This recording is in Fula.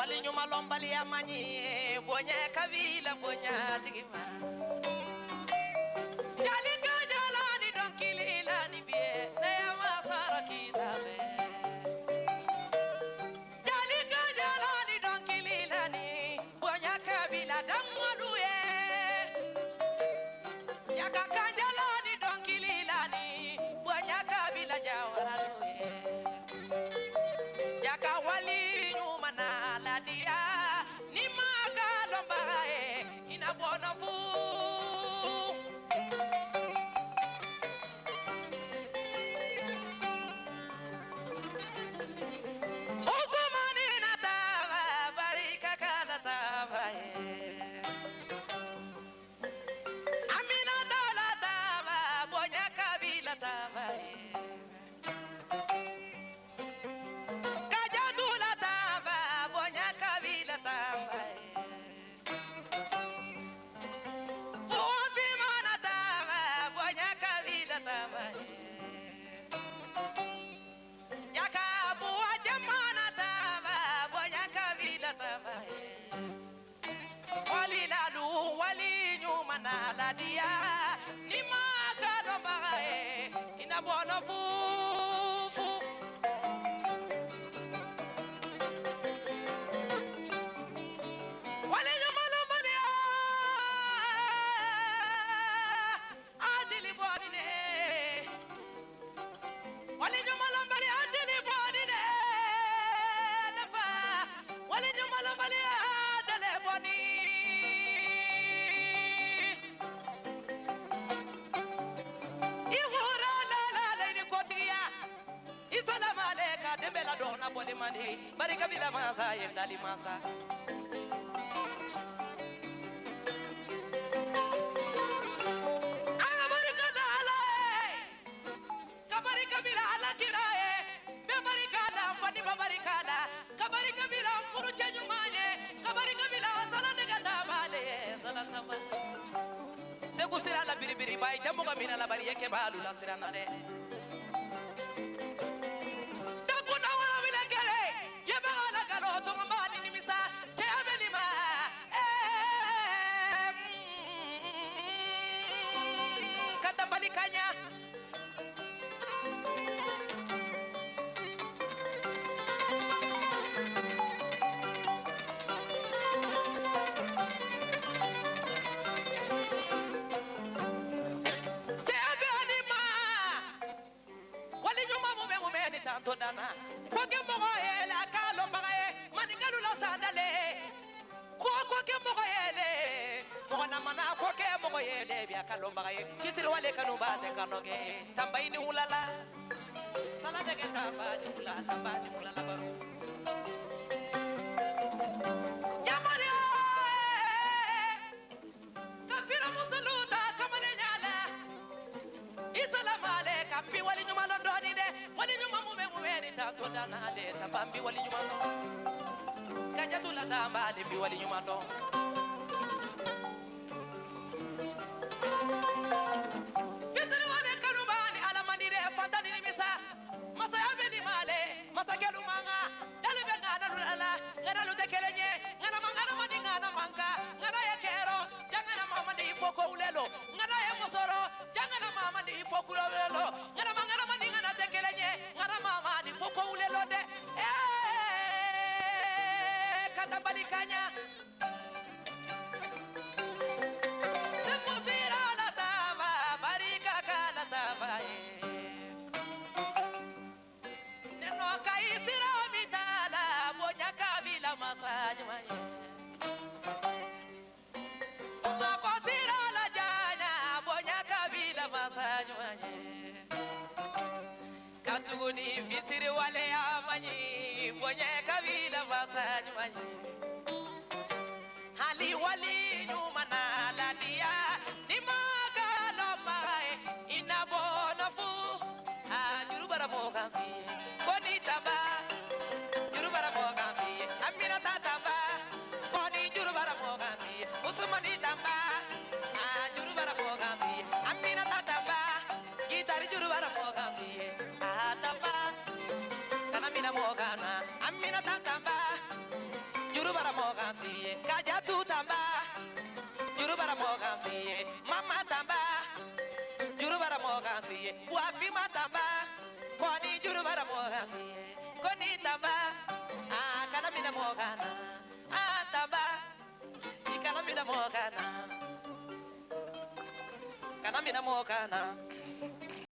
wali nyuma lombali ya manyi bonya kabila bonya tigima jali ga jalani don kilila ni bie na ya masara kitabe jali ga jalani don kilila ni bonya kabila damaluye ya ga jalani don kilila ni bonya kabila jawaraluye ya ga wali nyuma na ladia ni maga lombae ina bona fu Osmani na tava barika kala tava Amina dala tava bonya kabila tava Kajatula tava bonya kabila tava Osmana tava bonya kabila tava Yaka buwa jamana tava bonya kabila tava Wali lalu wali nyuma na ladia ni makalo magae ina bona fufu wali nyuma na madia adili bonine wali nyuma na madia adili bonine nafa wali nyuma na madia adele boni Iwura la la la ni kotiya Isalama aleka dembela dona boli mani barika bila masa yendali masa Abarika la kabarika bila ala kirae be barika la fani barika la kabarika bila furu chenyumanye kabarika bila sala negata bale sala tama Segu sira la biribiri bai jamu kamina la bari yake balu la sira nane Tabu na wala bila kele yeba ala kalo to mambani ni misa che abeni ma kata balikanya tanto dana ko ke mo ele akalo magae manigalu la sandale ko ke mo ele mo na mana ko ke mo ele bi akalo magae kisir wale kanu ba de kanoge tambaini hulala sala de ke tabani hulala bani hulala baro ya maria kafira musuluta kamane nyala Isalamu alayka bi wali nyuma londoni de wali nyuma mume ni tanto dana de tabambi wali nyuma no kajatu la tamba de bi wali nyuma no fitri wane kanubani ala mandire fantani ni misa masa yabe ni male masa kelu manga dale be ngana lala ngana lu tekelenye ngana mangana mandi ngana manka ngana yakero jangana mama ni foko ulelo ngana ya mosoro jangana mama ni foko ulelo ngana mangana mandi ngana tekelenye ngana mama ni foko ulelo de kata balikanya Sekusira la tava barika kala tava Neno kaisira mitala bonya kabila masajmanye Makosira la jana bonya kabila masajmanye Katuguni visiri wale amanyi bonya kabila masajmanye Hali wali nyuma na ladia ni magalo mae inabona fu juru bara moga fi koni taba juru bara moga fi amina taba koni juru bara moga fi usmani taba juru bara moga fi amina taba gitari juru bara moga fi taba kana mina moga na amina taba bara mogan fiye kaja tu tamba juru bara mogan fiye mama tamba juru bara mogan fiye wafi ma tamba koni juru bara mogan fiye koni tamba kana mina mogana tamba ikana mina mogana kana mina mogana